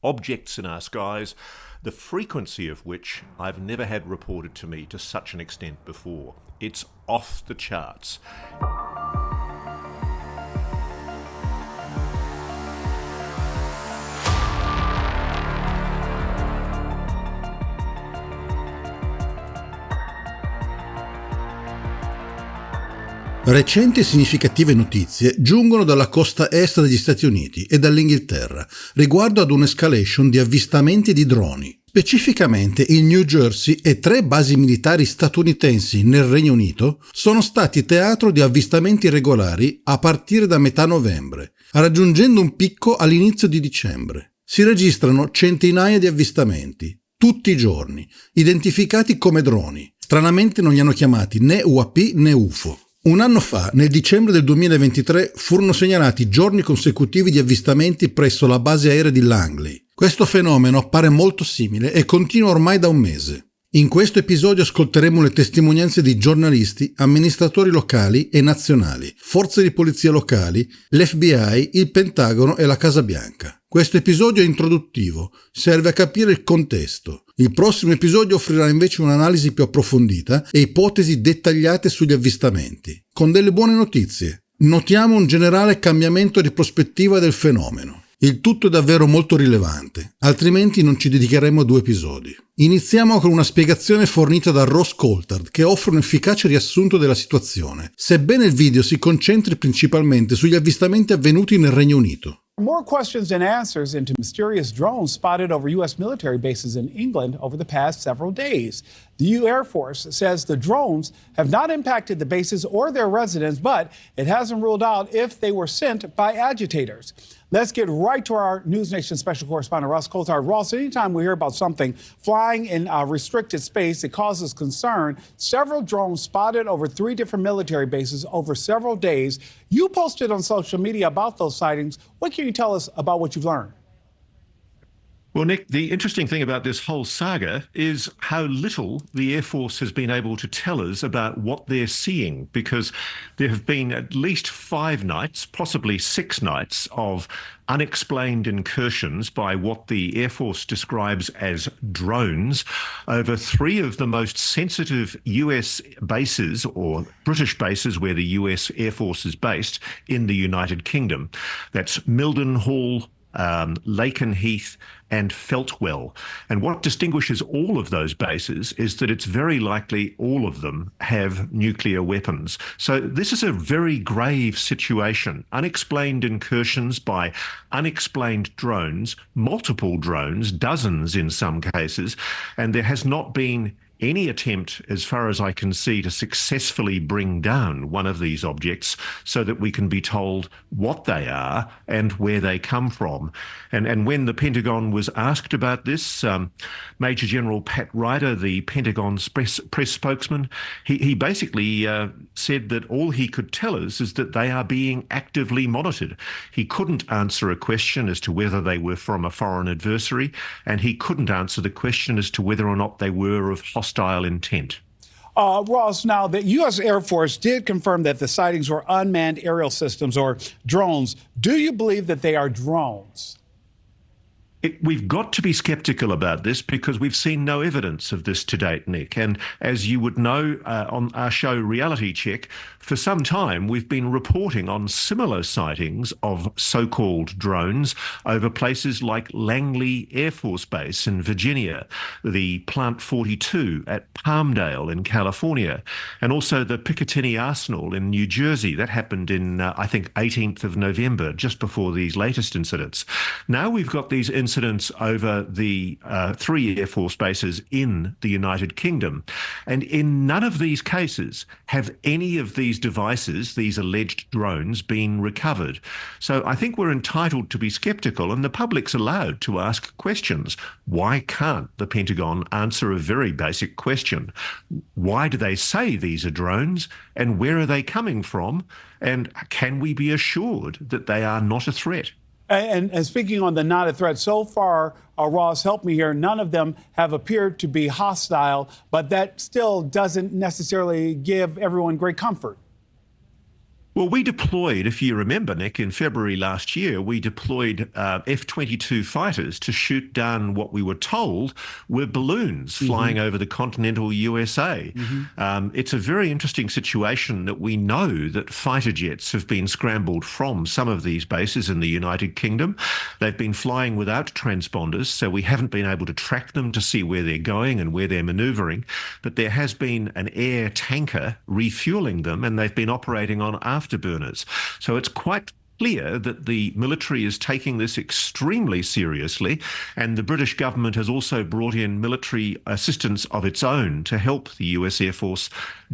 objects in our skies, the frequency of which I've never had reported to me to such an extent before. It's off the charts. Recenti e significative notizie giungono dalla costa est degli Stati Uniti e dall'Inghilterra riguardo ad un'escalation di avvistamenti di droni. Specificamente il New Jersey e 3 basi militari statunitensi nel Regno Unito sono stati teatro di avvistamenti regolari a partire da metà novembre, raggiungendo un picco all'inizio di dicembre. Si registrano centinaia di avvistamenti, tutti i giorni, identificati come droni. Stranamente non li hanno chiamati né UAP né UFO. Un anno fa, nel dicembre del 2023, furono segnalati giorni consecutivi di avvistamenti presso la base aerea di Langley. Questo fenomeno appare molto simile e continua ormai da un mese. In questo episodio ascolteremo le testimonianze di giornalisti, amministratori locali e nazionali, forze di polizia locali, l'FBI, il Pentagono e la Casa Bianca. Questo episodio è introduttivo, serve a capire il contesto. Il prossimo episodio offrirà invece un'analisi più approfondita e ipotesi dettagliate sugli avvistamenti, con delle buone notizie. Notiamo un generale cambiamento di prospettiva del fenomeno. Il tutto è davvero molto rilevante, altrimenti non ci dedicheremo a 2 episodi. Iniziamo con una spiegazione fornita da Ross Coulthard, che offre un efficace riassunto della situazione, sebbene il video si concentri principalmente sugli avvistamenti avvenuti nel Regno Unito. More questions and answers into mysterious drones spotted over U.S. military bases in England over the past several days. The U.S. Air Force says the drones have not impacted the bases or their residents, but it hasn't ruled out if they were sent by agitators. Let's get right to our News Nation special correspondent, Ross Coulthard. Ross, anytime we hear about something flying in a restricted space, it causes concern. Several drones spotted over 3 different military bases over several days. You posted on social media about those sightings. What can you tell us about what you've learned? Well, Nick, the interesting thing about this whole saga is how little the Air Force has been able to tell us about what they're seeing, because there have been at least 5 nights, possibly 6 nights, of unexplained incursions by what the Air Force describes as drones over 3 of the most sensitive US bases, or British bases where the US Air Force is based, in the United Kingdom. That's Mildenhall, Lakenheath and Feltwell. And what distinguishes all of those bases is that it's very likely all of them have nuclear weapons. So this is a very grave situation. Unexplained incursions by unexplained drones, multiple drones, dozens in some cases, and there has not been any attempt, as far as I can see, to successfully bring down one of these objects so that we can be told what they are and where they come from. And when the Pentagon was asked about this, Major General Pat Ryder, the Pentagon's press spokesman, he basically said that all he could tell us is that they are being actively monitored. He couldn't answer a question as to whether they were from a foreign adversary, and he couldn't answer the question as to whether or not they were of hostile intent. Ross, now the U.S. Air Force did confirm that the sightings were unmanned aerial systems or drones. Do you believe that they are drones? We've got to be sceptical about this because we've seen no evidence of this to date, Nick. And as you would know on our show Reality Check, for some time we've been reporting on similar sightings of so-called drones over places like Langley Air Force Base in Virginia, the Plant 42 at Palmdale in California, and also the Picatinny Arsenal in New Jersey. That happened in, I think, 18th of November, just before these latest incidents. Now we've got these incidents over the 3 Air Force bases in the United Kingdom. And in none of these cases have any of these devices, these alleged drones, been recovered. So I think we're entitled to be sceptical, and the public's allowed to ask questions. Why can't the Pentagon answer a very basic question? Why do they say these are drones, and where are they coming from? And can we be assured that they are not a threat? And speaking on the not a threat, so far, Ross, help me here, none of them have appeared to be hostile, but that still doesn't necessarily give everyone great comfort. Well, we deployed, if you remember, Nick, in February last year, we deployed F-22 fighters to shoot down what we were told were balloons flying over the continental USA. It's a very interesting situation that we know that fighter jets have been scrambled from some of these bases in the United Kingdom. They've been flying without transponders, so we haven't been able to track them to see where they're going and where they're maneuvering. But there has been an air tanker refueling them, and they've been operating on afterburners. So it's quite clear that the military is taking this extremely seriously, and the British government has also brought in military assistance of its own to help the US Air Force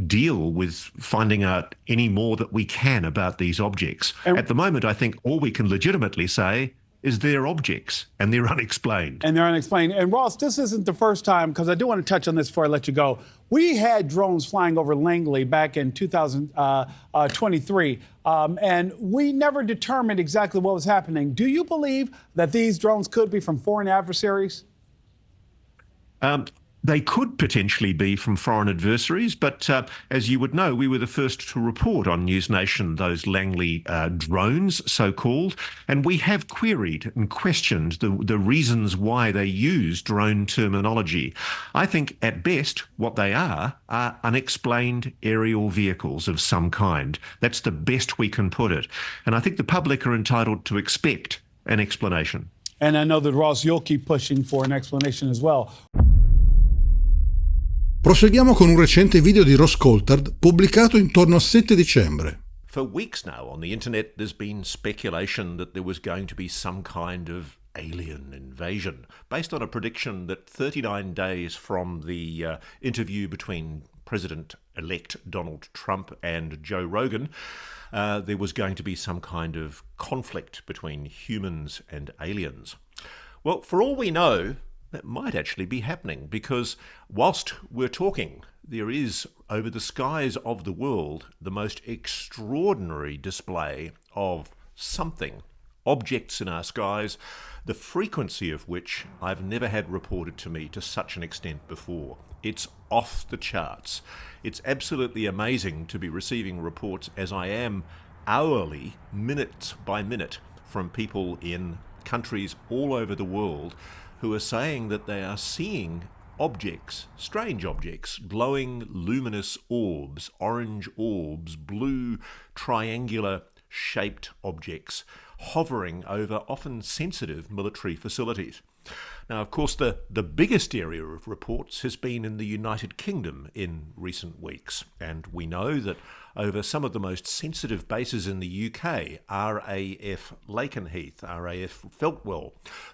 deal with finding out any more that we can about these objects. At the moment, I think all we can legitimately say is they're objects and they're unexplained. And they're unexplained. And Ross, this isn't the first time, because I do want to touch on this before I let you go. We had drones flying over Langley back in 2023, and we never determined exactly what was happening. Do you believe that these drones could be from foreign adversaries? They could potentially be from foreign adversaries, but as you would know, we were the first to report on News Nation those Langley drones, so-called, and we have queried and questioned the reasons why they use drone terminology. I think at best what they are unexplained aerial vehicles of some kind. That's the best we can put it. And I think the public are entitled to expect an explanation. And I know that, Ross, you'll keep pushing for an explanation as well. Proseguiamo con un recente video di Ross Coulthard pubblicato intorno al 7 dicembre. For weeks now on the internet there's been speculation that there was going to be some kind of alien invasion, based on a prediction that 39 days from the interview between President-elect Donald Trump and Joe Rogan, there was going to be some kind of conflict between humans and aliens. Well, for all we know, that might actually be happening, because whilst we're talking, there is, over the skies of the world, the most extraordinary display of something, objects in our skies, the frequency of which I've never had reported to me to such an extent before. It's off the charts. It's absolutely amazing to be receiving reports, as I am hourly, minute by minute, from people in countries all over the world who are saying that they are seeing objects, strange objects, glowing luminous orbs, orange orbs, blue triangular shaped objects hovering over often sensitive military facilities. Now, of course, the biggest area of reports has been in the United Kingdom in recent weeks, and we know that over some of the most sensitive bases in the UK, RAF Lakenheath, RAF Feltwell,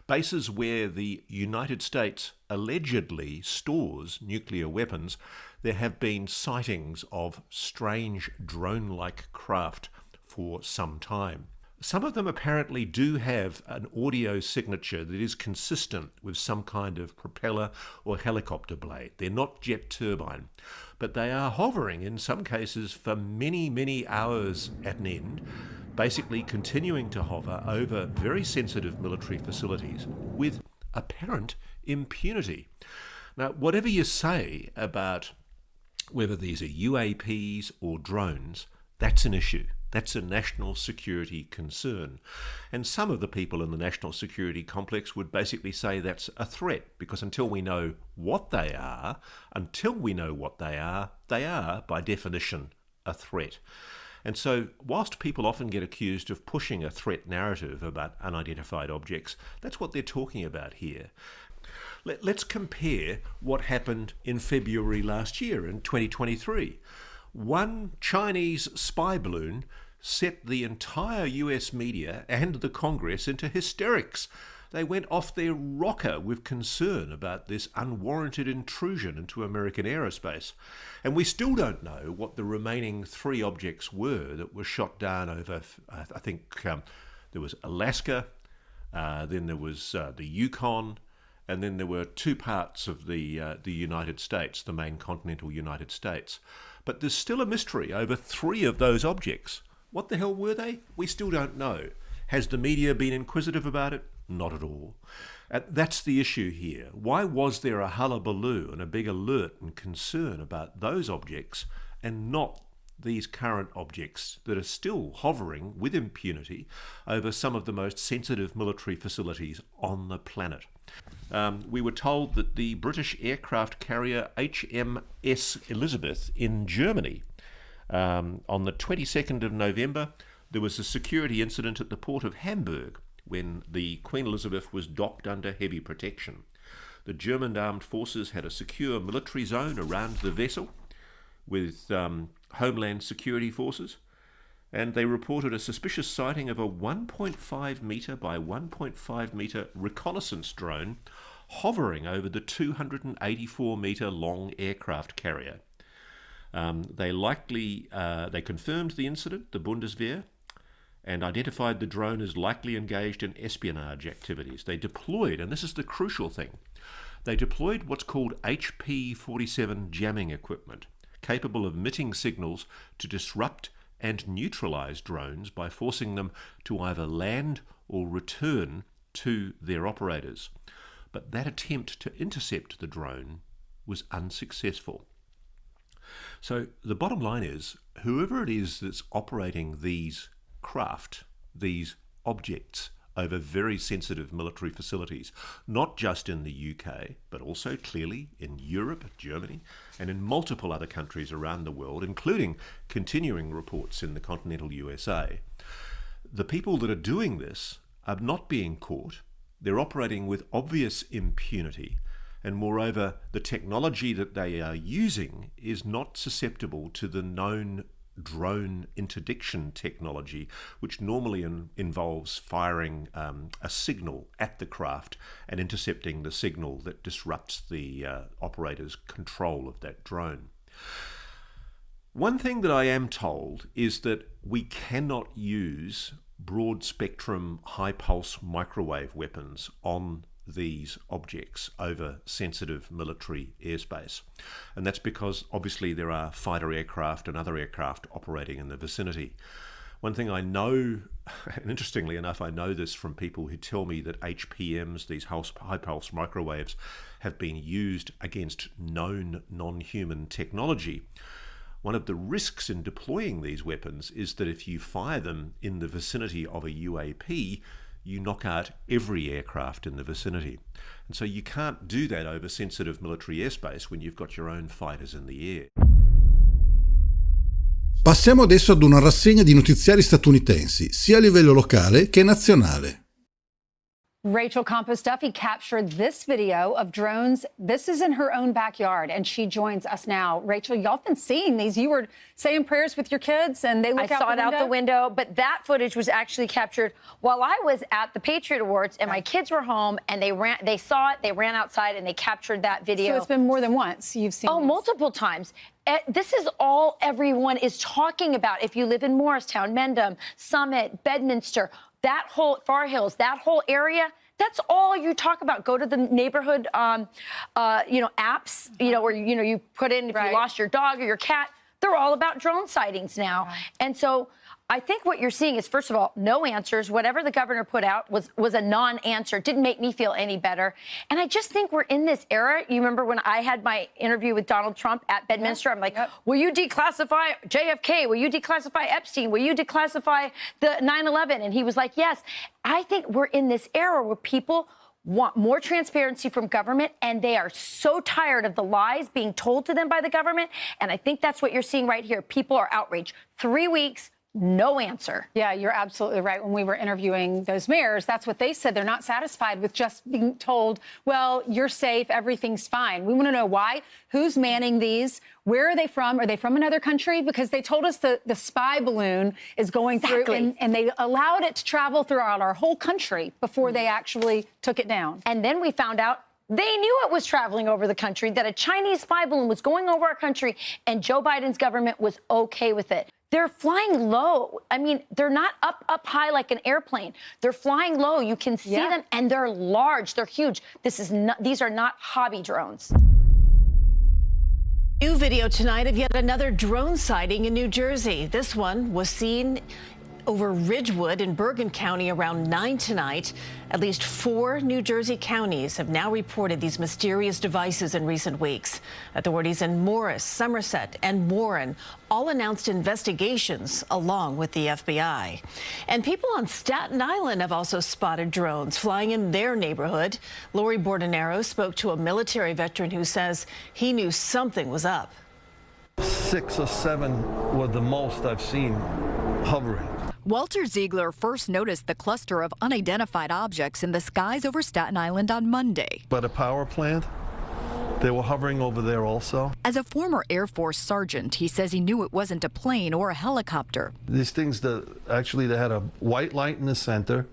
bases where the United States allegedly stores nuclear weapons, there have been sightings of strange drone-like craft for some time. Some of them apparently do have an audio signature that is consistent with some kind of propeller or helicopter blade. They're not jet turbine, but they are hovering in some cases for many, many hours at an end, basically continuing to hover over very sensitive military facilities with apparent impunity. Now, whatever you say about whether these are UAPs or drones, that's an issue. That's a national security concern. And some of the people in the national security complex would basically say that's a threat, because until we know what they are, they are, by definition, a threat. And so, whilst people often get accused of pushing a threat narrative about unidentified objects, that's what they're talking about here. Let's compare what happened in February last year, in 2023. One Chinese spy balloon set the entire US media and the Congress into hysterics. They went off their rocker with concern about this unwarranted intrusion into American aerospace. And we still don't know what the remaining three objects were that were shot down over, I think there was Alaska, then there was the Yukon, and then there were two parts of the United States, the main continental United States. But there's still a mystery over three of those objects. What the hell were they? We still don't know. Has the media been inquisitive about it? Not at all. That's the issue here. Why was there a hullabaloo and a big alert and concern about those objects and not these current objects that are still hovering with impunity over some of the most sensitive military facilities on the planet. We were told that the British aircraft carrier HMS Elizabeth in Germany, on the 22nd of November, there was a security incident at the port of Hamburg when the Queen Elizabeth was docked under heavy protection. The German armed forces had a secure military zone around the vessel with Homeland Security forces, and they reported a suspicious sighting of a 1.5 metre by 1.5 metre reconnaissance drone hovering over the 284 metre long aircraft carrier. They confirmed the incident, the Bundeswehr, and identified the drone as likely engaged in espionage activities. They deployed, and this is the crucial thing, they deployed what's called HP-47 jamming equipment, capable of emitting signals to disrupt and neutralize drones by forcing them to either land or return to their operators. But that attempt to intercept the drone was unsuccessful. So the bottom line is, whoever it is that's operating these craft, these objects, over very sensitive military facilities, not just in the UK, but also clearly in Europe, Germany, and in multiple other countries around the world, including continuing reports in the continental USA. The people that are doing this are not being caught. They're operating with obvious impunity, and moreover, the technology that they are using is not susceptible to the known drone interdiction technology, which normally involves firing a signal at the craft and intercepting the signal that disrupts the operator's control of that drone. One thing that I am told is that we cannot use broad spectrum high pulse microwave weapons on these objects over sensitive military airspace. And that's because obviously there are fighter aircraft and other aircraft operating in the vicinity. One thing I know, and interestingly enough, I know this from people who tell me that HPMs, these high pulse microwaves, have been used against known non-human technology. One of the risks in deploying these weapons is that if you fire them in the vicinity of a UAP, you knock out every aircraft in the vicinity. And so you can't do that over sensitive military airspace when you've got your own fighters in the air. Passiamo adesso ad una rassegna di notiziari statunitensi, sia a livello locale che nazionale. Rachel Campos-Duffy captured this video of drones. This is in her own backyard, and she joins us now. Rachel, y'all have been seeing these. You were saying prayers with your kids, and they look out the window. But that footage was actually captured while I was at the Patriot Awards, and my kids were home, and they saw it, they ran outside, and they captured that video. So it's been more than once you've seen these. Multiple times. This is all everyone is talking about. If you live in Morristown, Mendham, Summit, Bedminster, that whole Far Hills, that whole area, that's all you talk about. Go to the neighborhood, apps, where, you put in if you lost your dog or your cat. They're all about drone sightings now. Right. And so I think what you're seeing is, first of all, no answers. Whatever the governor put out was a non-answer. It didn't make me feel any better. And I just think we're in this era. You remember when I had my interview with Donald Trump at Bedminster? I'm like, will you declassify JFK? Will you declassify Epstein? Will you declassify the 9/11? And he was like, yes. I think we're in this era where people want more transparency from government, and they are so tired of the lies being told to them by the government. And I think that's what you're seeing right here. People are outraged. 3 weeks. No answer. Yeah, you're absolutely right. When we were interviewing those mayors, that's what they said. They're not satisfied with just being told, well, you're safe, everything's fine. We want to know why, who's manning these, where are they from? Are they from another country? Because they told us the spy balloon is going through, and they allowed it to travel throughout our whole country before they actually took it down. And then we found out they knew it was traveling over the country, that a Chinese spy balloon was going over our country, and Joe Biden's government was okay with it. They're flying low. I mean, they're not up high like an airplane. They're flying low. You can see them, and they're large. They're huge. These are not hobby drones. New video tonight of yet another drone sighting in New Jersey. This one was seen over Ridgewood in Bergen County around 9 tonight. At least 4 New Jersey counties have now reported these mysterious devices in recent weeks. Authorities in Morris, Somerset, and Warren all announced investigations along with the FBI. And people on Staten Island have also spotted drones flying in their neighborhood. Lori Bordenero spoke to a military veteran who says he knew something was up. 6 or 7 were the most I've seen hovering. Walter Ziegler first noticed the cluster of unidentified objects in the skies over Staten Island on Monday. But a power plant, they were hovering over there also. As a former Air Force sergeant, he says he knew it wasn't a plane or a helicopter. These things, they had a white light in the center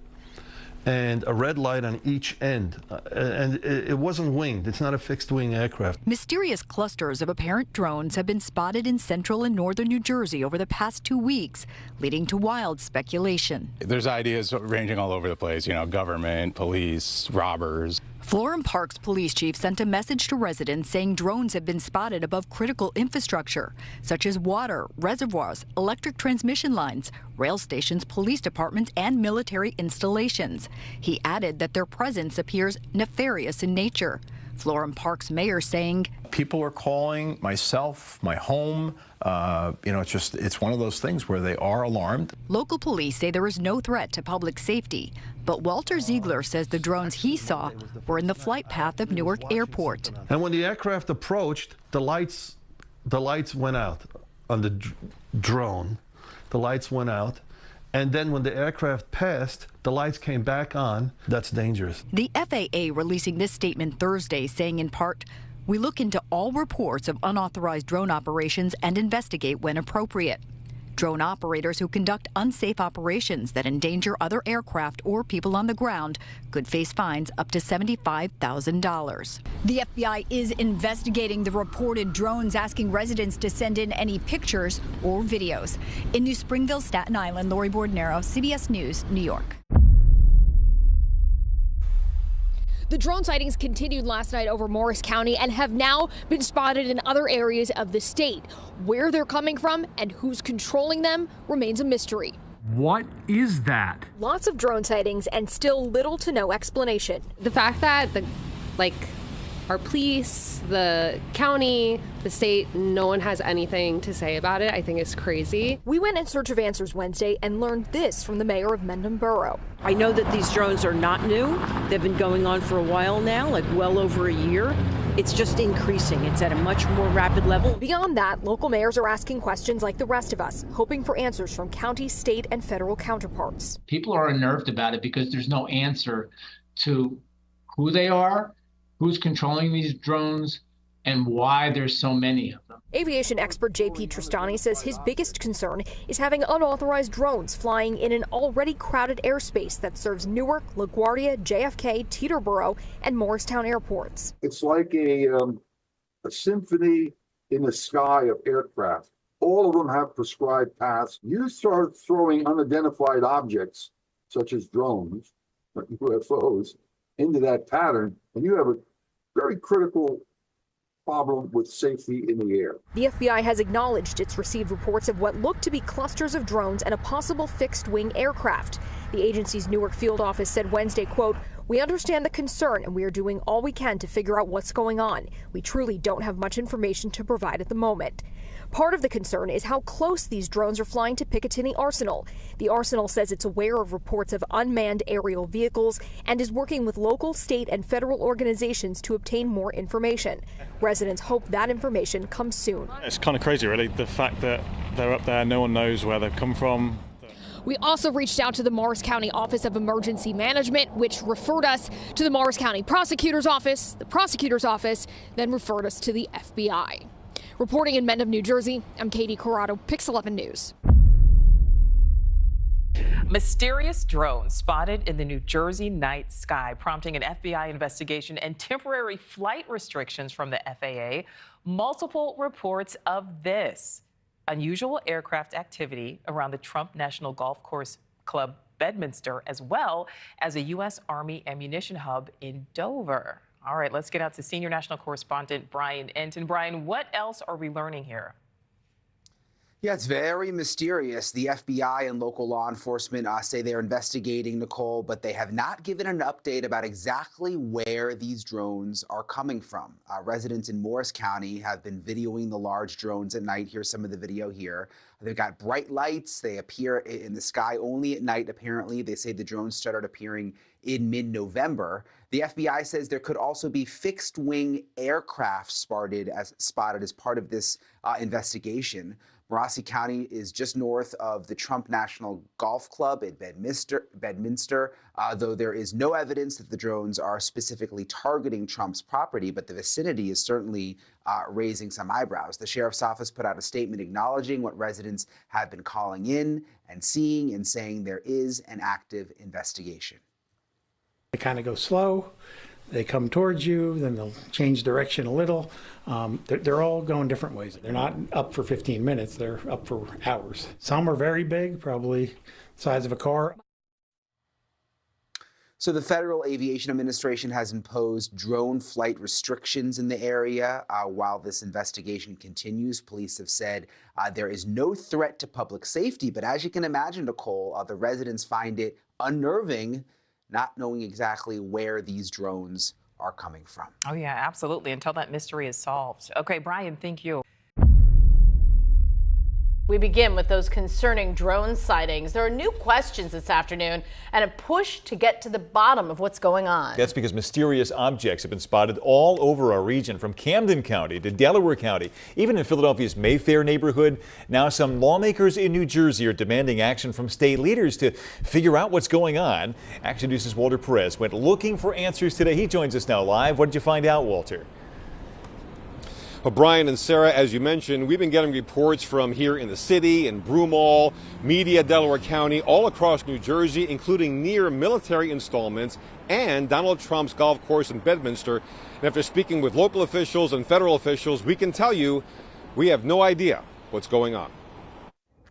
and a red light on each end. And it wasn't winged. It's not a fixed-wing aircraft. Mysterious clusters of apparent drones have been spotted in central and northern New Jersey over the past 2 weeks, leading to wild speculation. There's ideas ranging all over the place, government, police, robbers. Florham Park's police chief sent a message to residents saying drones have been spotted above critical infrastructure, such as water, reservoirs, electric transmission lines, rail stations, police departments, and military installations. He added that their presence appears nefarious in nature. Florham Park's mayor saying, people are calling myself, my home. It's one of those things where they are alarmed. Local police say there is no threat to public safety, but Walter Ziegler says the drones he saw were in the flight path of Newark Airport. And when the aircraft approached, the lights went out on the drone. The lights went out. And then when the aircraft passed, the lights came back on. That's dangerous. The FAA releasing this statement Thursday, saying in part, "We look into all reports of unauthorized drone operations and investigate when appropriate. Drone operators who conduct unsafe operations that endanger other aircraft or people on the ground could face fines up to $75,000. The FBI is investigating the reported drones, asking residents to send in any pictures or videos. In New Springville, Staten Island, Lori Bordenero, CBS News, New York. The drone sightings continued last night over Morris County and have now been spotted in other areas of the state. Where they're coming from and who's controlling them remains a mystery. What is that? Lots of drone sightings and still little to no explanation. The fact that our police, the county, the state, no one has anything to say about it, I think is crazy. We went in search of answers Wednesday and learned this from the mayor of Mendham Borough. I know that these drones are not new. They've been going on for a while now, like well over a year. It's just increasing. It's at a much more rapid level. Beyond that, local mayors are asking questions like the rest of us, hoping for answers from county, state, and federal counterparts. People are unnerved about it because there's no answer to who they are, who's controlling these drones, and why there's so many of them. Aviation expert J.P. Tristani says his biggest concern is having unauthorized drones flying in an already crowded airspace that serves Newark, LaGuardia, JFK, Teterboro, and Morristown airports. It's like a symphony in the sky of aircraft. All of them have prescribed paths. You start throwing unidentified objects, such as drones, UFOs, into that pattern, and you have a very critical problem with safety in the air. The FBI has acknowledged it's received reports of what look to be clusters of drones and a possible fixed-wing aircraft. The agency's Newark field office said Wednesday, quote, "We understand the concern and we are doing all we can to figure out what's going on. We truly don't have much information to provide at the moment." Part of the concern is how close these drones are flying to Picatinny Arsenal. The Arsenal says it's aware of reports of unmanned aerial vehicles and is working with local, state, and federal organizations to obtain more information. Residents hope that information comes soon. It's kind of crazy, really, the fact that they're up there, no one knows where they've come from. We also reached out to the Morris County Office of Emergency Management, which referred us to the Morris County Prosecutor's Office. The Prosecutor's Office then referred us to the FBI. Reporting in Mendham, New Jersey, I'm Katie Corrado, Pix 11 News. Mysterious drones spotted in the New Jersey night sky, prompting an FBI investigation and temporary flight restrictions from the FAA. Multiple reports of this unusual aircraft activity around the Trump National Golf Course Club, Bedminster, as well as a U.S. Army ammunition hub in Dover. All right, let's get out to senior national correspondent Brian Enton. Brian, what else are we learning here? Yeah, it's very mysterious. The FBI and local law enforcement say they're investigating, Nicole, but they have not given an update about exactly where these drones are coming from. Residents in Morris County have been videoing the large drones at night. Here's some of the video here. They've got bright lights. They appear in the sky only at night, apparently. They say the drones started appearing in mid-November. The FBI says there could also be fixed-wing aircraft spotted as part of this investigation. Morris County is just north of the Trump National Golf Club at Bedminster, though there is no evidence that the drones are specifically targeting Trump's property, but the vicinity is certainly raising some eyebrows. The sheriff's office put out a statement acknowledging what residents have been calling in and seeing and saying there is an active investigation. They kind of go slow. They come towards you, then they'll change direction a little. They're all going different ways. They're not up for 15 minutes, they're up for hours. Some are very big, probably the size of a car. So the Federal Aviation Administration has imposed drone flight restrictions in the area while this investigation continues. Police have said there is no threat to public safety, but as you can imagine, Nicole, the residents find it unnerving not knowing exactly where these drones are coming from. Oh, yeah, absolutely, until that mystery is solved. Okay, Brian, thank you. We begin with those concerning drone sightings. There are new questions this afternoon and a push to get to the bottom of what's going on. That's because mysterious objects have been spotted all over our region, from Camden County to Delaware County, even in Philadelphia's Mayfair neighborhood. Now some lawmakers in New Jersey are demanding action from state leaders to figure out what's going on. Action News' Walter Perez went looking for answers today. He joins us now live. What did you find out, Walter? Well, Brian and Sarah, as you mentioned, we've been getting reports from here in the city, in Broomall, Media, Delaware County, all across New Jersey, including near military installments and Donald Trump's golf course in Bedminster. And after speaking with local officials and federal officials, we can tell you we have no idea what's going on.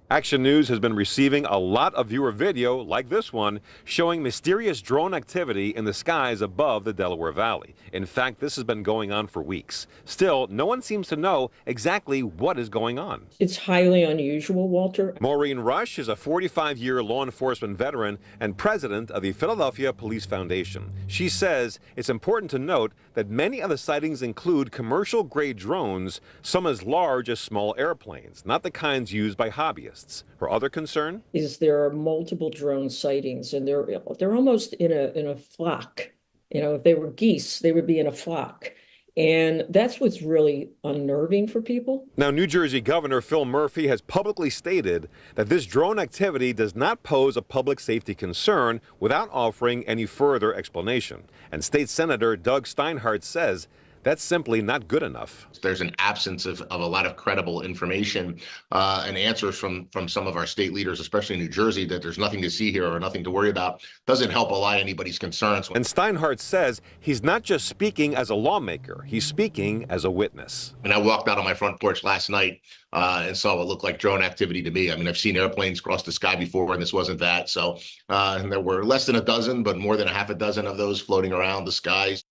Action News has been receiving a lot of viewer video like this one showing mysterious drone activity in the skies above the Delaware Valley. In fact, this has been going on for weeks. Still, no one seems to know exactly what is going on. It's highly unusual, Walter. Maureen Rush is a 45-year law enforcement veteran and president of the Philadelphia Police Foundation. She says it's important to note that many of the sightings include commercial-grade drones, some as large as small airplanes, not the kinds used by hobbyists. Her other concern is there are multiple drone sightings, and they're almost in a flock. You know, if they were geese, they would be in a flock. And that's what's really unnerving for people. Now, New Jersey Governor Phil Murphy has publicly stated that this drone activity does not pose a public safety concern without offering any further explanation. And State Senator Doug Steinhardt says that's simply not good enough. There's an absence of a lot of credible information and answers from some of our state leaders, especially in New Jersey, that there's nothing to see here or nothing to worry about. Doesn't help allay anybody's concerns. And Steinhardt says he's not just speaking as a lawmaker, he's speaking as a witness. And I walked out on my front porch last night and saw what looked like drone activity to me. I mean, I've seen airplanes cross the sky before, and this wasn't that. So and there were less than a dozen, but more than a half a dozen of those floating around the skies.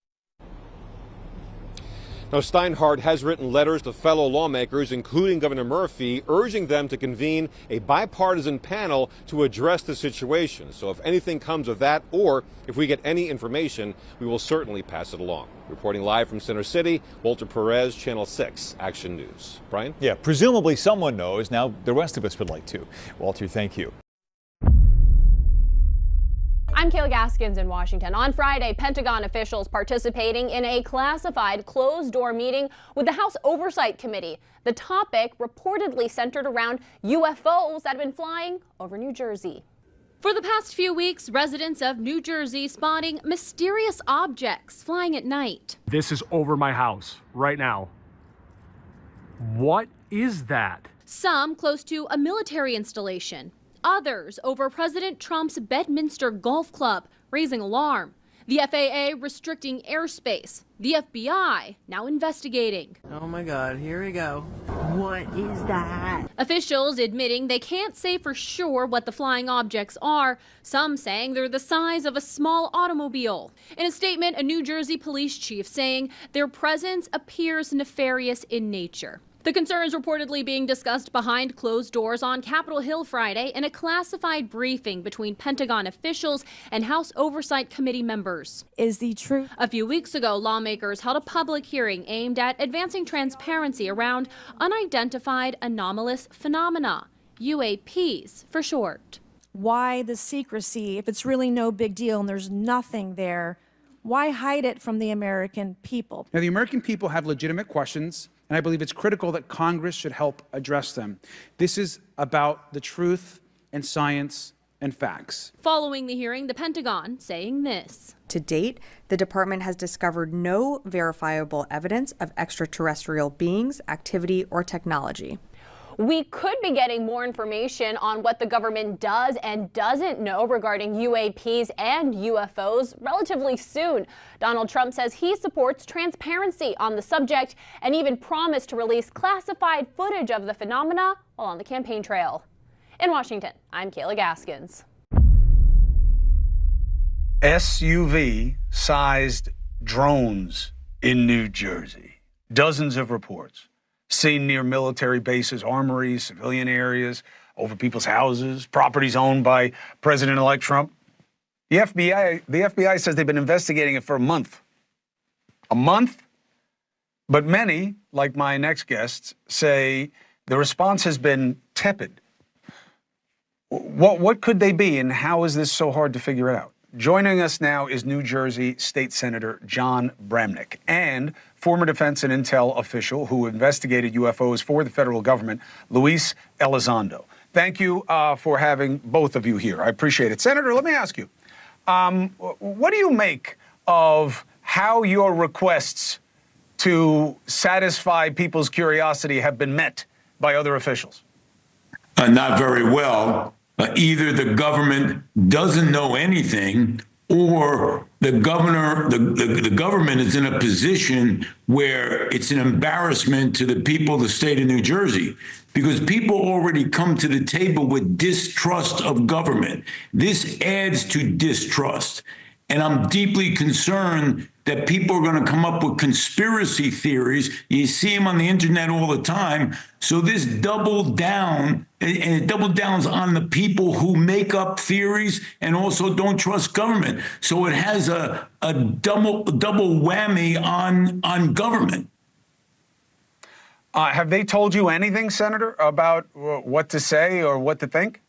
Now, Steinhardt has written letters to fellow lawmakers, including Governor Murphy, urging them to convene a bipartisan panel to address the situation. So if anything comes of that, or if we get any information, we will certainly pass it along. Reporting live from Center City, Walter Perez, Channel 6, Action News. Brian? Yeah, presumably someone knows. Now the rest of us would like to. Walter, thank you. I'm Kayla Gaskins in Washington. On Friday, Pentagon officials participating in a classified closed-door meeting with the House Oversight Committee. The topic reportedly centered around UFOs that have been flying over New Jersey. For the past few weeks, residents of New Jersey spotting mysterious objects flying at night. This is over my house right now. What is that? Some close to a military installation. Others over President Trump's Bedminster Golf Club, raising alarm. The FAA restricting airspace. The FBI now investigating. Oh my God, here we go. What is that? Officials admitting they can't say for sure what the flying objects are, some saying they're the size of a small automobile. In a statement, a New Jersey police chief saying their presence appears nefarious in nature. The concerns reportedly being discussed behind closed doors on Capitol Hill Friday in a classified briefing between Pentagon officials and House Oversight Committee members. Is the truth? A few weeks ago, lawmakers held a public hearing aimed at advancing transparency around unidentified anomalous phenomena, UAPs for short. Why the secrecy? If it's really no big deal and there's nothing there, why hide it from the American people? Now, the American people have legitimate questions, and I believe it's critical that Congress should help address them. This is about the truth and science and facts. Following the hearing, the Pentagon saying this. To date, the department has discovered no verifiable evidence of extraterrestrial beings, activity, or technology. We could be getting more information on what the government does and doesn't know regarding UAPs and UFOs relatively soon. Donald Trump says he supports transparency on the subject and even promised to release classified footage of the phenomena while on the campaign trail. In Washington, I'm Kayla Gaskins. SUV-sized drones in New Jersey. Dozens of reports. Seen near military bases, armories, civilian areas, over people's houses, properties owned by President-elect Trump. The FBI says they've been investigating it for a month. A month? But many, like my next guests, say the response has been tepid. What could they be, and how is this so hard to figure out? Joining us now is New Jersey State Senator John Bramnick and former defense and intel official who investigated UFOs for the federal government, Luis Elizondo. Thank you for having both of you here. I appreciate it. Senator, let me ask you, what do you make of how your requests to satisfy people's curiosity have been met by other officials? Not very well. Either the government doesn't know anything, or the government is in a position where it's an embarrassment to the people of the state of New Jersey, because people already come to the table with distrust of government. This adds to distrust. And I'm deeply concerned that people are going to come up with conspiracy theories. You see them on the internet all the time. So this doubled down, and it double downs on the people who make up theories and also don't trust government. So it has a double whammy on government. Have they told you anything, Senator, about what to say or what to think?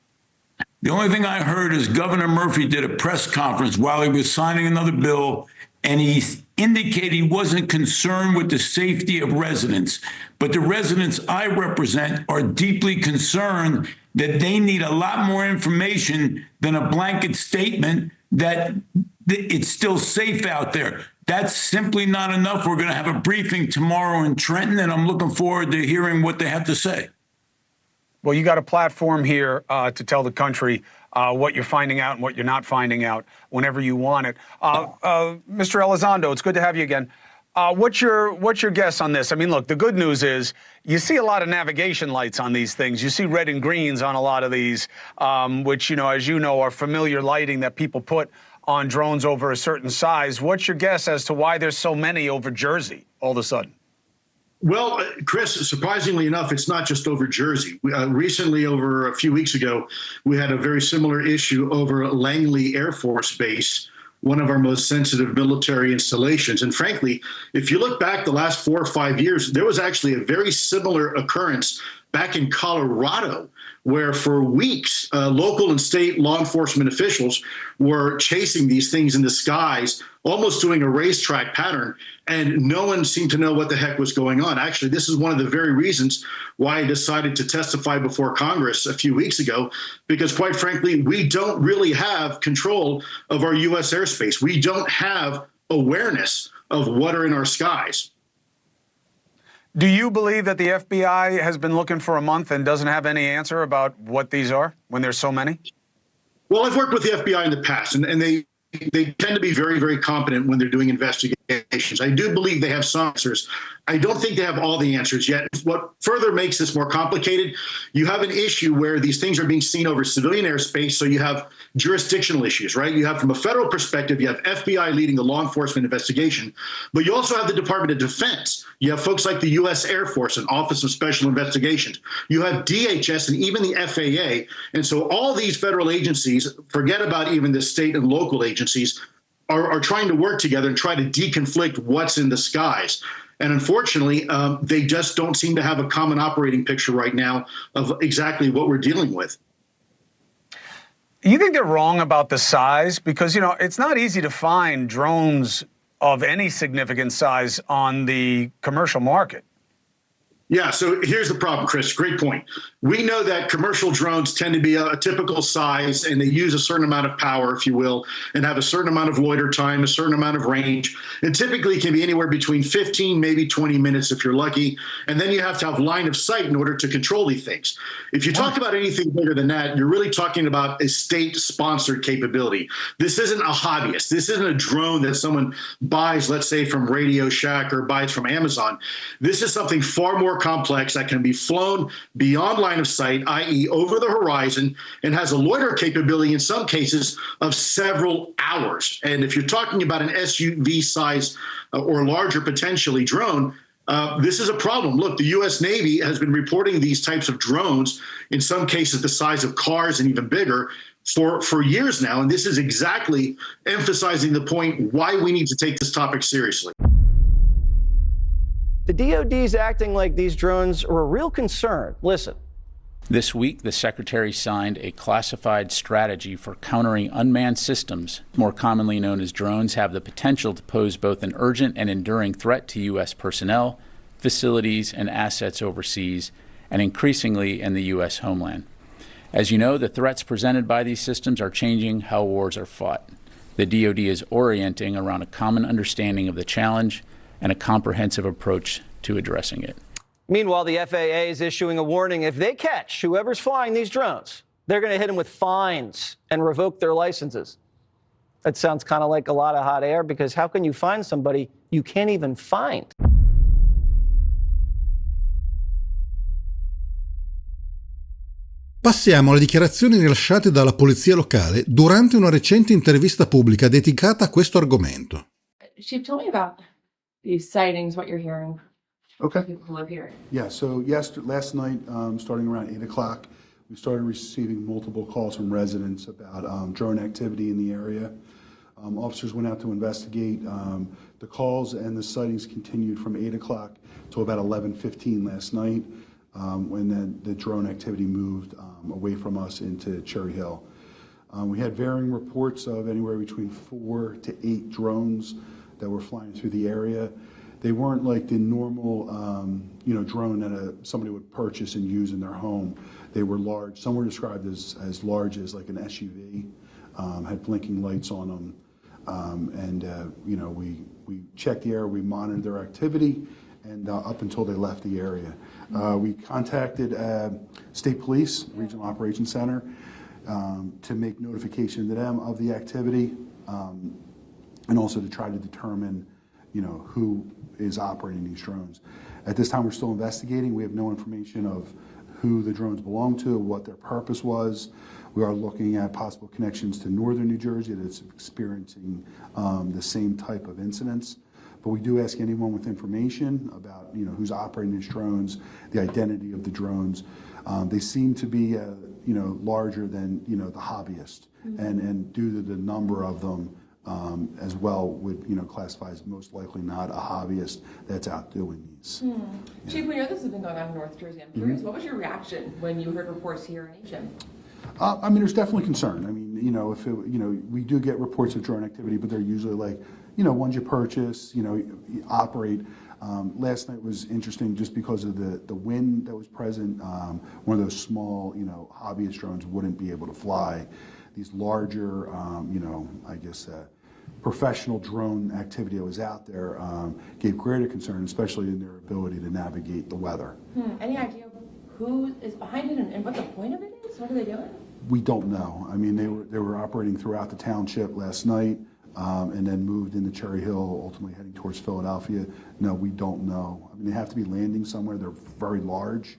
The only thing I heard is Governor Murphy did a press conference while he was signing another bill, and he indicated he wasn't concerned with the safety of residents. But the residents I represent are deeply concerned that they need a lot more information than a blanket statement that it's still safe out there. That's simply not enough. We're going to have a briefing tomorrow in Trenton, and I'm looking forward to hearing what they have to say. Well, you got a platform here to tell the country what you're finding out and what you're not finding out whenever you want it. Mr. Elizondo, it's good to have you again. What's your guess on this? I mean, look, the good news is you see a lot of navigation lights on these things. You see red and greens on a lot of these, which, as you know, are familiar lighting that people put on drones over a certain size. What's your guess as to why there's so many over Jersey all of a sudden? Well, Chris, surprisingly enough, it's not just over Jersey. Recently, over a few weeks ago, we had a very similar issue over Langley Air Force Base, one of our most sensitive military installations. And frankly, if you look back the last 4 or 5 years, there was actually a very similar occurrence back in Colorado, where for weeks, local and state law enforcement officials were chasing these things in the skies, almost doing a racetrack pattern, and no one seemed to know what the heck was going on. Actually, this is one of the very reasons why I decided to testify before Congress a few weeks ago, because quite frankly, we don't really have control of our U.S. airspace. We don't have awareness of what are in our skies. Do you believe that the FBI has been looking for a month and doesn't have any answer about what these are when there's so many? Well, I've worked with the FBI in the past, and they tend to be very, very competent when they're doing investigations. investigations. I do believe they have some answers. I don't think they have all the answers yet. What further makes this more complicated, you have an issue where these things are being seen over civilian airspace, so you have jurisdictional issues, right? You have, from a federal perspective, you have FBI leading the law enforcement investigation, but you also have the Department of Defense. You have folks like the U.S. Air Force and Office of Special Investigations. You have DHS and even the FAA. And so all these federal agencies, forget about even the state and local agencies, are trying to work together and try to deconflict what's in the skies. And unfortunately, they just don't seem to have a common operating picture right now of exactly what we're dealing with. You think they're wrong about the size? Because, you know, it's not easy to find drones of any significant size on the commercial market. Yeah, so here's the problem, Chris. Great point. We know that commercial drones tend to be a typical size, and they use a certain amount of power, if you will, and have a certain amount of loiter time, a certain amount of range. It typically can be anywhere between 15, maybe 20 minutes if you're lucky. And then you have to have line of sight in order to control these things. If you talk about anything bigger than that, you're really talking about a state-sponsored capability. This isn't a hobbyist. This isn't a drone that someone buys, let's say, from Radio Shack or buys from Amazon. This is something far more complex that can be flown beyond line of sight, i.e. over the horizon, and has a loiter capability in some cases of several hours. And if you're talking about an SUV size or larger potentially drone, this is a problem. Look, the U.S. Navy has been reporting these types of drones, in some cases the size of cars and even bigger, for years now. And this is exactly emphasizing the point why we need to take this topic seriously. The DoD's acting like these drones are a real concern. Listen. This week, the Secretary signed a classified strategy for countering unmanned systems, more commonly known as drones, have the potential to pose both an urgent and enduring threat to U.S. personnel, facilities, and assets overseas, and increasingly in the U.S. homeland. As you know, the threats presented by these systems are changing how wars are fought. The DoD is orienting around a common understanding of the challenge and a comprehensive approach to addressing it. Meanwhile, the FAA is issuing a warning. If they catch whoever's flying these drones, they're going to hit them with fines and revoke their licenses. That sounds kind of like a lot of hot air, because how can you find somebody you can't even find? Passiamo alle dichiarazioni rilasciate dalla polizia locale durante una recente intervista pubblica dedicata a questo argomento. Chief, tell me about these sightings, what you're hearing. Okay. People who live here. Yeah, so last night, starting around 8 o'clock, we started receiving multiple calls from residents about drone activity in the area. Officers went out to investigate. The calls and the sightings continued from 8 o'clock to about 11:15 last night, when the drone activity moved away from us into Cherry Hill. We had varying reports of anywhere between 4 to 8 drones that were flying through the area. They weren't like the normal, drone that somebody would purchase and use in their home. They were large. Some were described as large as like an SUV, had blinking lights on them. We checked the area, we monitored their activity, and up until they left the area. We contacted State Police, Regional Operations Center, to make notification to them of the activity, and also to try to determine, who is operating these drones. At this time, we're still investigating. We have no information of who the drones belong to, what their purpose was. We are looking at possible connections to northern New Jersey that's experiencing the same type of incidents. But we do ask anyone with information about, who's operating these drones, the identity of the drones. They seem to be, larger than, the hobbyist, and due to the number of them, as well would, classify as most likely not a hobbyist that's out doing these. Chief, we know this has been going on in North Jersey. I'm curious, what was your reaction when you heard reports here in Asia? There's definitely concern. We do get reports of drone activity, but they're usually like, ones you purchase, operate. Last night was interesting just because of the wind that was present. One of those small, hobbyist drones wouldn't be able to fly. These larger, professional drone activity that was out there gave greater concern, especially in their ability to navigate the weather. Any idea who is behind it and what the point of it is? What are they doing? We don't know. They were operating throughout the township last night. and then moved into Cherry Hill, ultimately heading towards Philadelphia. No, we don't know. I mean, they have to be landing somewhere. They're very large.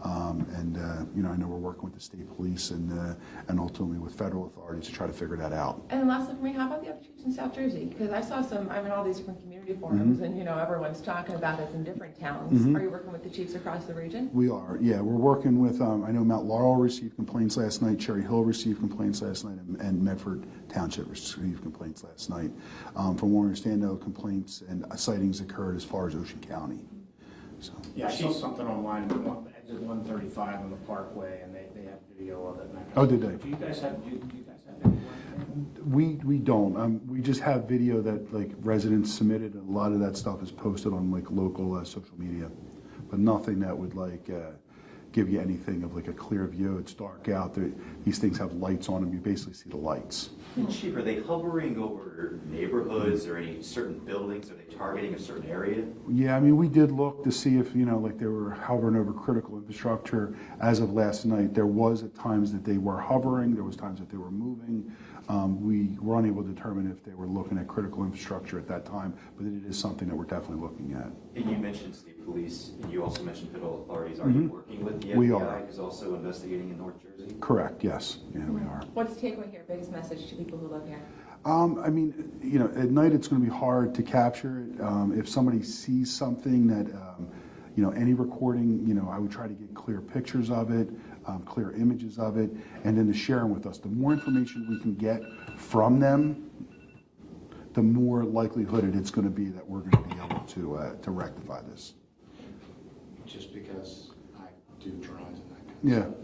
I know we're working with the state police and ultimately with federal authorities to try to figure that out. And last one for me, how about the other chiefs in South Jersey? Because I saw I'm in all these different community forums, and everyone's talking about this in different towns. Are you working with the chiefs across the region? We are, yeah. We're working with, I know Mount Laurel received complaints last night, Cherry Hill received complaints last night, and Medford Township received complaints last night. From what I understand, though, complaints and sightings occurred as far as Ocean County. So. Yeah, I saw something online, exit 135 on the Parkway, and they have video of it. Oh, did they? Do you guys have video? We don't. We just have video that like residents submitted. A lot of that stuff is posted on like local social media, but nothing that would like give you anything of like a clear view. It's dark out. These things have lights on them. You basically see the lights. And Chief, are they hovering over neighborhoods or any certain buildings? Are they targeting a certain area? Yeah, I mean, we did look to see if, like they were hovering over critical infrastructure. As of last night, there was at times that they were hovering. There was times that they were moving. We were unable to determine if they were looking at critical infrastructure at that time, but it is something that we're definitely looking at. And you mentioned state police, and you also mentioned federal authorities. Are you working with the FBI? We are. Who's also investigating in North Jersey? Correct, yes. Yeah, we are. What's the takeaway here? Biggest message to people who live here? I mean, at night it's going to be hard to capture it. If somebody sees something that, any recording, I would try to get clear pictures of it, clear images of it, and then to share them with us. The more information we can get from them, the more likelihood it's going to be that we're going to be able to rectify this. Just because I do drones and that kind of stuff.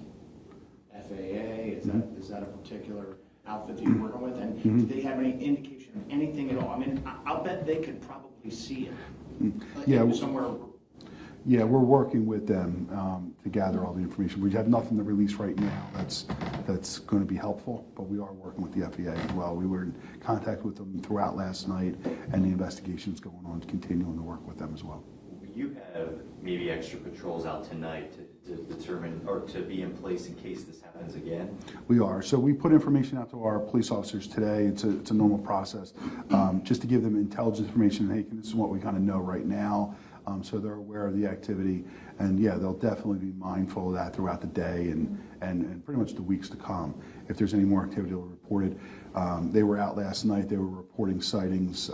FAA, is that a particular outfit that you're working with? And do they have any indication of anything at all? I mean, I'll bet they could probably see it. Somewhere. Yeah, we're working with them to gather all the information. We have nothing to release right now that's going to be helpful, but we are working with the FAA as well. We were in contact with them throughout last night, and the investigation's going on, continuing to work with them as well. You have maybe extra patrols out tonight to determine or to be in place in case this happens again? We are. So we put information out to our police officers today. It's a normal process, just to give them intelligence information. Hey, this is what we kind of know right now. So they're aware of the activity, and yeah, they'll definitely be mindful of that throughout the day and pretty much the weeks to come. If there's any more activity, they'll report it. They were out last night. They were reporting sightings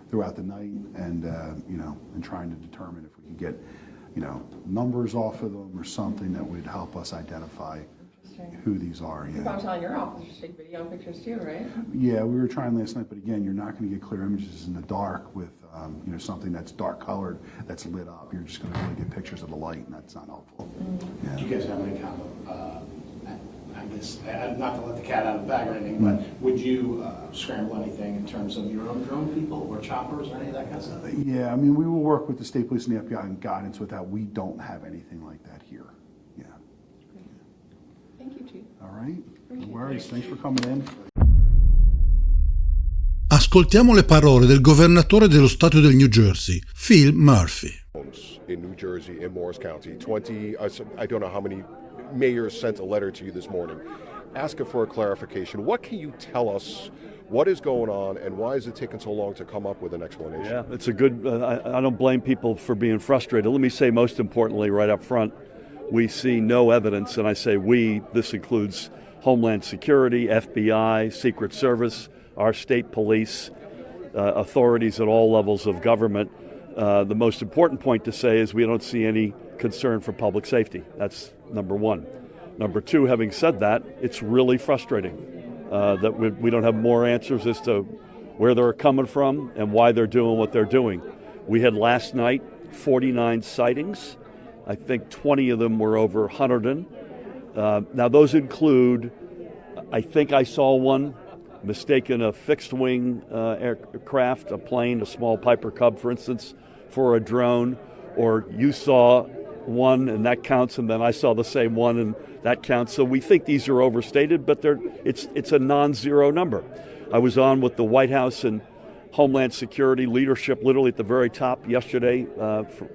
throughout the night, and and trying to determine if we can get numbers off of them or something that would help us identify who these are. Yeah. I'm telling your officers to take video pictures too, right? Yeah, we were trying last night, but again, you're not going to get clear images in the dark with something that's dark colored that's lit up. You're just going to really get pictures of the light, and that's not helpful. Yeah. Do you guys have any kind of, I guess, not to let the cat out of the bag or anything, but would you scramble anything in terms of your own drone people or choppers or any of that kind of stuff? Yeah, I mean, we will work with the state police and the FBI and guidance with that. We don't have anything like that here. Yeah. Thank you, Chief. All right. No worries. Thanks for coming in. Ascoltiamo le parole del governatore dello stato del New Jersey, Phil Murphy. In New Jersey, in Morris County, I don't know how many mayors sent a letter to you this morning asking for a clarification. What can you tell us? What is going on, and why is it taking so long to come up with an explanation? Yeah, it's a good, I don't blame people for being frustrated. Let me say most importantly right up front, we see no evidence, and I say we, this includes Homeland Security, FBI, Secret Service, our state police, authorities at all levels of government. The most important point to say is we don't see any concern for public safety. That's number one. Number two, having said that, it's really frustrating that we don't have more answers as to where they're coming from and why they're doing what they're doing. We had last night 49 sightings. I think 20 of them were over 100. Now those include, I think I saw one mistaken a fixed-wing aircraft, a plane, a small Piper Cub, for instance, for a drone, or you saw one and that counts, and then I saw the same one and that counts. So we think these are overstated, but it's a non-zero number. I was on with the White House and Homeland Security leadership literally at the very top yesterday for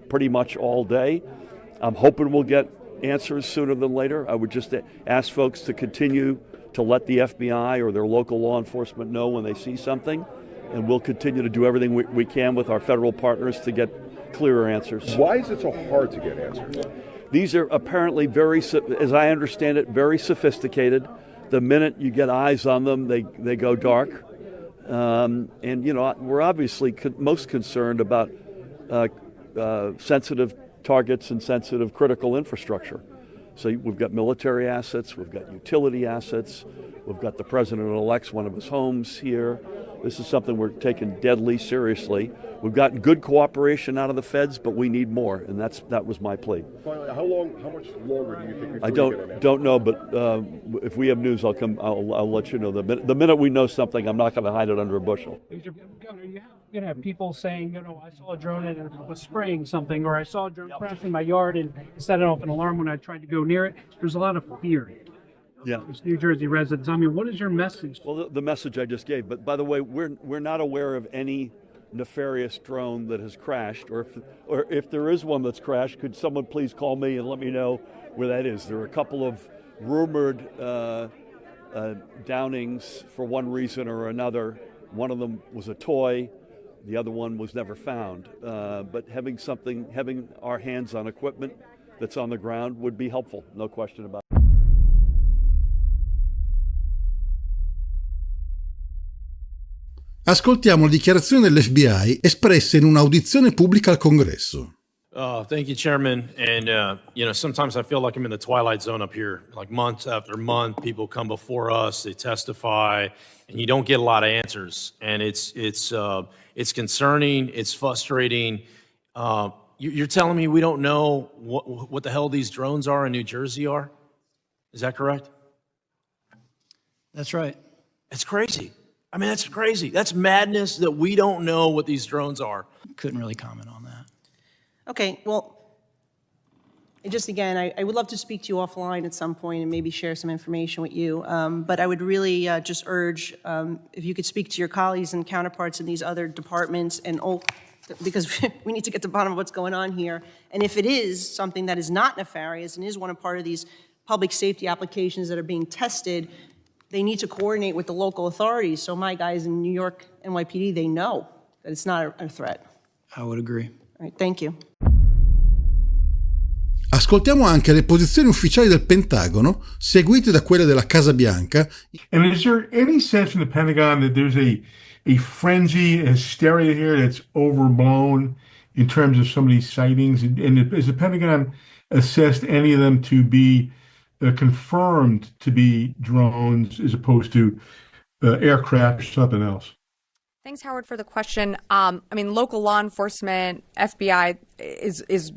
pretty much all day. I'm hoping we'll get answers sooner than later. I would just ask folks to continue to let the FBI or their local law enforcement know when they see something, and we'll continue to do everything we can with our federal partners to get clearer answers. Why is it so hard to get answers? These are apparently as I understand it, very sophisticated. The minute you get eyes on them, they go dark. And, we're obviously most concerned about sensitive targets and sensitive critical infrastructure. So we've got military assets, we've got utility assets, we've got the president-elect's one of his homes here. This is something we're taking deadly seriously. We've gotten good cooperation out of the feds, but we need more, and that was my plea. Finally, how much longer do you think before I you get an answer? don't know, but if we have news, I'll let you know. The minute we know something, I'm not going to hide it under a bushel. Governor, you're going to have people saying, I saw a drone and it was spraying something, or I saw a drone crash in my yard and it set off an alarm when I tried to go near it. There's a lot of fear. Yeah. It's New Jersey residents. I mean, what is your message? Well, the message I just gave. But by the way, we're not aware of any nefarious drone that has crashed, or if there is one that's crashed, could someone please call me and let me know where that is? There are a couple of rumored downings for one reason or another. One of them was a toy. The other one was never found. But having our hands on equipment that's on the ground would be helpful, no question about it. Ascoltiamo le dichiarazioni dell'FBI espresse in un'audizione pubblica al Congresso. Thank you, Chairman. And, sometimes I feel like I'm in the twilight zone up here. Like month after month, people come before us, they testify, and you don't get a lot of answers. And it's concerning, it's frustrating. You're telling me we don't know what the hell these drones are in New Jersey are? Is that correct? That's right. It's crazy. I mean, that's crazy. That's madness that we don't know what these drones are. Couldn't really comment on that. Okay, well, just again, I would love to speak to you offline at some point and maybe share some information with you. But I would really just urge if you could speak to your colleagues and counterparts in these other departments, and because we need to get to the bottom of what's going on here. And if it is something that is not nefarious and is part of these public safety applications that are being tested, they need to coordinate with the local authorities. So my guys in New York NYPD, they know that it's not a threat. I would agree. All right, thank you. Ascoltiamo anche le posizioni ufficiali del Pentagono, seguite da quelle della Casa Bianca. And is there any sense from the Pentagon that there's a frenzy, a hysteria here that's overblown in terms of some of these sightings? And has the Pentagon assessed any of them to be confirmed to be drones as opposed to aircraft or something else? Thanks, Howard, for the question. Local law enforcement, FBI is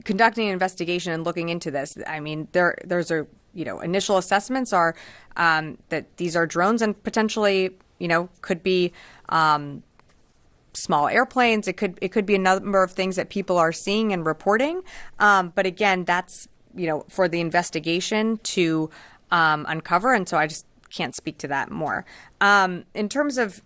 conducting an investigation and looking into this. I mean, there's initial assessments are that these are drones and potentially, could be small airplanes. It could be a number of things that people are seeing and reporting. But again, that's for the investigation to uncover, and so I just can't speak to that more. In terms of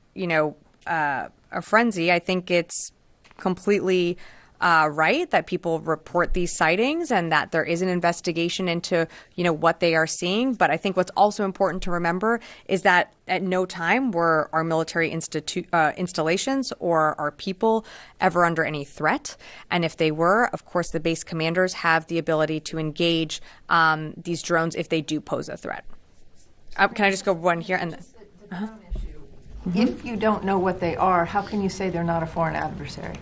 a frenzy, I think it's completely right that people report these sightings and that there is an investigation into what they are seeing. But I think what's also important to remember is that at no time were our military installations or our people ever under any threat. And if they were, of course, the base commanders have the ability to engage these drones if they do pose a threat. Can I just go one here? And If you don't know what they are, how can you say they're not a foreign adversary?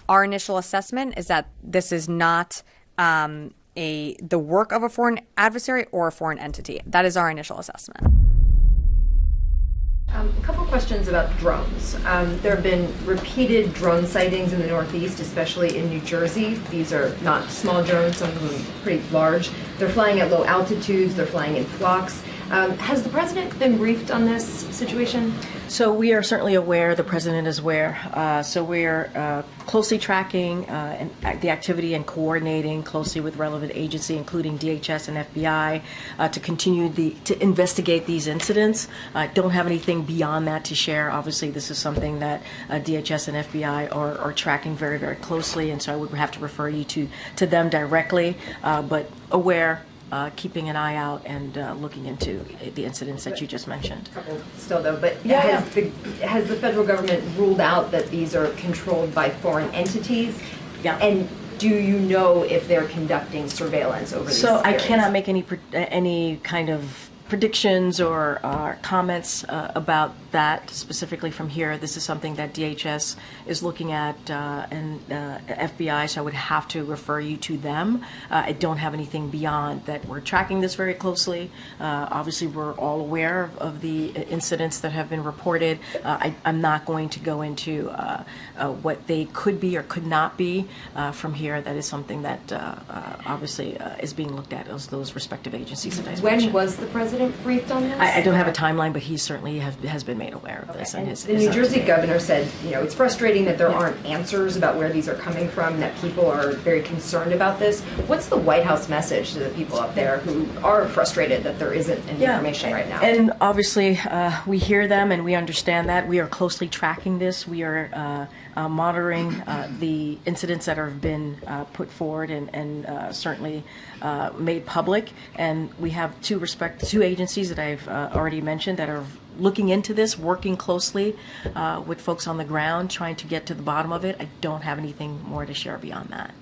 Our initial assessment is that this is not the work of a foreign adversary or a foreign entity. That is our initial assessment. A couple questions about drones. There have been repeated drone sightings in the Northeast, especially in New Jersey. These are not small drones, some of them pretty large. They're flying at low altitudes, they're flying in flocks. Has the president been briefed on this situation? So we are certainly aware, the president is aware. So we're closely tracking the activity and coordinating closely with relevant agency, including DHS and FBI, to continue to investigate these incidents. Don't have anything beyond that to share. Obviously, this is something that DHS and FBI are tracking very, very closely, and so I would have to refer you to them directly, but aware keeping an eye out and looking into the incidents that you just mentioned. Still though, but Yeah. has the federal government ruled out that these are controlled by foreign entities? Yeah. And do you know if they're conducting surveillance over these So I areas? cannot make any kind of predictions or comments about that specifically from here. This is something that DHS is looking at and FBI, so I would have to refer you to them. I don't have anything beyond that. We're tracking this very closely. Obviously, we're all aware of the incidents that have been reported. I'm not going to go into what they could be or could not be from here. That is something that obviously is being looked at as those respective agencies that I When mentioned. was the president briefed on this? I don't have a timeline, but he certainly has been made aware of this. And The New Jersey governor said, it's frustrating that there aren't answers about where these are coming from, that people are very concerned about this. What's the White House message to the people up there who are frustrated that there isn't any information right now? And obviously, we hear them and we understand that. We are closely tracking this. We are monitoring the incidents that have been put forward and certainly made public. And we have two agencies that I've already mentioned that are looking into this, working closely with folks on the ground, trying to get to the bottom of it. I don't have anything more to share beyond that.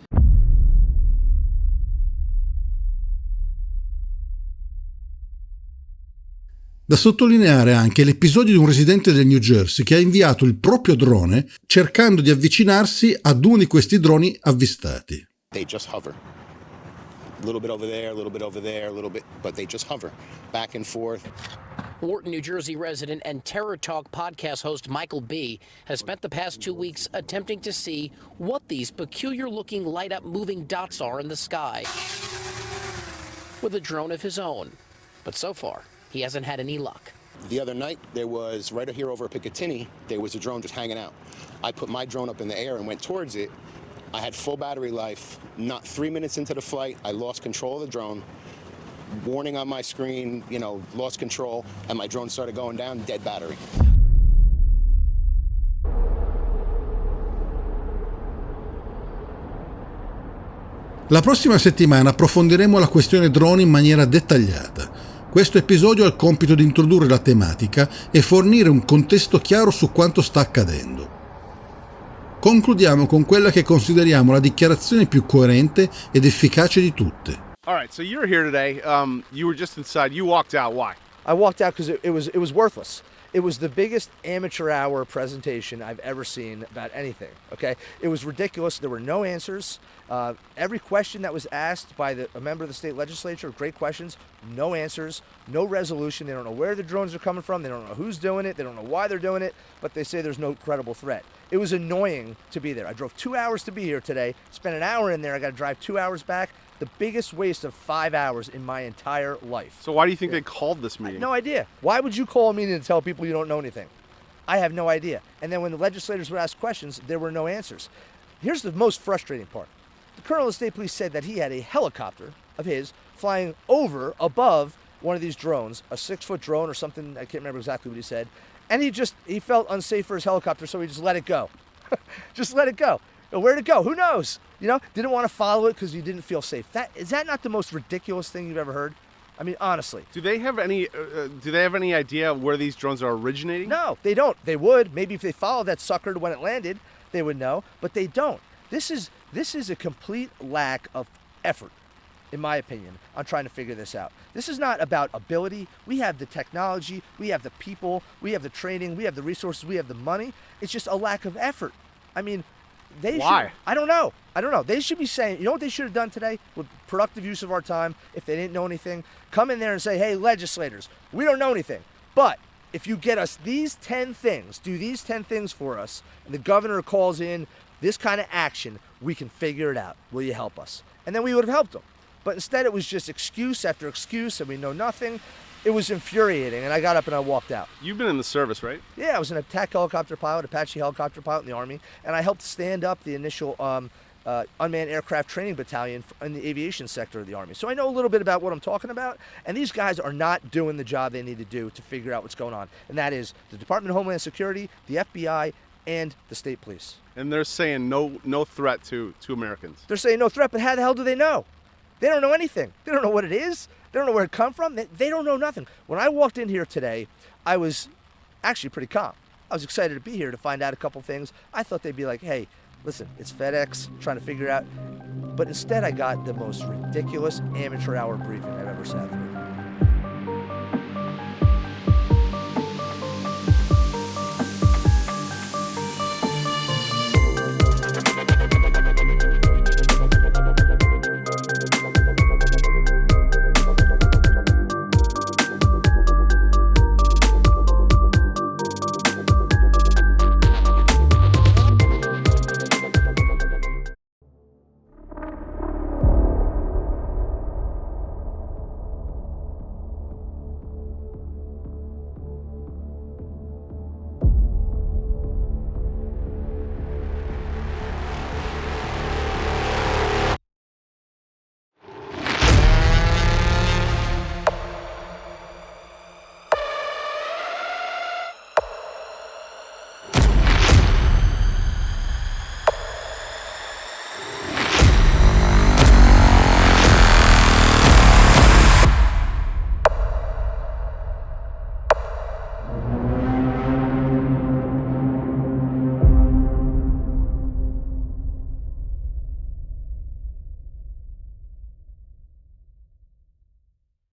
Da sottolineare anche l'episodio di un residente del New Jersey che ha inviato il proprio drone cercando di avvicinarsi ad uno di questi droni avvistati. They just hover. A little bit over there, a little bit over there, a little bit, but they just hover back and forth. Wharton, New Jersey resident and Terror Talk podcast host Michael B. has spent the past 2 weeks attempting to see what these peculiar-looking light-up moving dots are in the sky with a drone of his own. But so far, he hasn't had any luck. The other night, there was, right here over Picatinny, there was a drone just hanging out. I put my drone up in the air and went towards it. I had full battery life. Not 3 minutes into the flight, I lost control of the drone. Warning on my screen, lost control, and my drone started going down, dead battery. La prossima settimana approfondiremo la questione droni in maniera dettagliata. Questo episodio ha il compito di introdurre la tematica e fornire un contesto chiaro su quanto sta accadendo. Concludiamo con quella che consideriamo la dichiarazione più coerente ed efficace di tutte. All right, so you're here today. You were just inside. You walked out. Why? I walked out because it was worthless. It was the biggest amateur hour presentation I've ever seen about anything, okay? It was ridiculous. There were no answers. Every question that was asked by a member of the state legislature, great questions, no answers, no resolution. They don't know where the drones are coming from. They don't know who's doing it. They don't know why they're doing it, but they say there's no credible threat. It was annoying to be there. I drove 2 hours to be here today, spent an hour in there. I got to drive 2 hours back. The biggest waste of 5 hours in my entire life. So why do you think they called this meeting? No idea. Why would you call a meeting to tell people you don't know anything? I have no idea. And then when the legislators would ask questions, there were no answers. Here's the most frustrating part. The colonel of the state police said that he had a helicopter of his flying above one of these drones, a 6-foot drone or something, I can't remember exactly what he said, and he felt unsafe for his helicopter, so he just let it go. Just let it go. Where'd it go? Who knows? Didn't want to follow it because he didn't feel safe. Is that not the most ridiculous thing you've ever heard? I mean, honestly. Do they have any idea where these drones are originating? No, they don't. They would. Maybe if they followed that sucker to when it landed, they would know, but they don't. This is a complete lack of effort, in my opinion, on trying to figure this out. This is not about ability. We have the technology, we have the people, we have the training, we have the resources, we have the money. It's just a lack of effort. I mean, why? I don't know. They should be saying, you know what they should have done today with productive use of our time, if they didn't know anything? Come in there and say, hey, legislators, we don't know anything. But if you get us these 10 things, do these 10 things for us, and the governor calls in this kind of action, we can figure it out. Will you help us? And then we would have helped them. But instead it was just excuse after excuse, and we know nothing. It was infuriating, and I got up and I walked out. You've been in the service, right? Yeah, I was an attack helicopter pilot, Apache helicopter pilot in the Army, and I helped stand up the initial unmanned aircraft training battalion in the aviation sector of the Army. So I know a little bit about what I'm talking about, and these guys are not doing the job they need to do to figure out what's going on, and that is the Department of Homeland Security, the FBI, and the state police. And they're saying no threat to Americans. They're saying no threat, but how the hell do they know? They don't know anything. They don't know what it is. They don't know where it come from. They don't know nothing. When I walked in here today, I was actually pretty calm. I was excited to be here to find out a couple things. I thought they'd be like, hey, listen, it's FedEx, trying to figure it out. But instead I got the most ridiculous amateur hour briefing I've ever sat through.